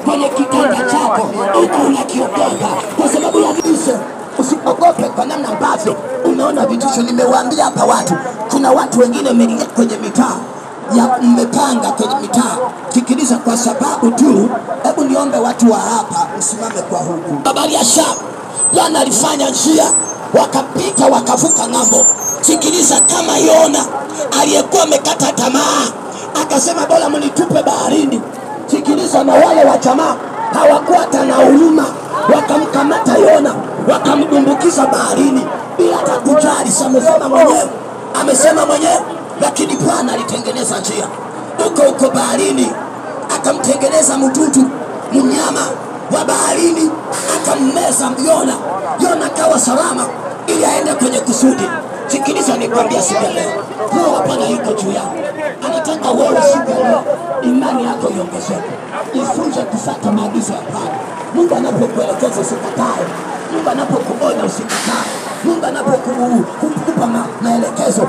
kwenye kitanda chako unakiogopa kwa sababu ya vitisho. Usiogope kwa namna ambavyo unaona vitisho. Nimewaambia hapa watu, kuna watu wengine wameingia kwenye mitaa ya mmepanga kwenye mitaa. Sikiliza, kwa sababu tu, hebu niombe watu wa hapa msimame kwa huku. Habari ya Shamu, Bwana alifanya njia, wakapita wakavuka ng'ambo. Sikiliza, kama Yona aliyekuwa amekata tamaa akasema bora mnitupe baharini. Sikiliza, na wale wa jamaa hawakuwa hata na huruma, wakamkamata Yona wakamdumbukiza baharini bila hata kujali. Amesema mwenyewe, lakini Bwana alitengeneza njia huko baharini, akamtengeneza mdudu mnyama wa baharini, akammeza Yona. Yona kawa salama ili aende kwenye kusudi. Sikiliza, nikwambia siku leo, Roho Bwana yuko juu yako. Anataka wewe siku leo imani yako iongezeke. Jifunze kufuata maagizo ya Bwana. Mungu anapokuelekeza usikatae. Mungu anapokuonya usikatae. Mungu anapokupa maelekezo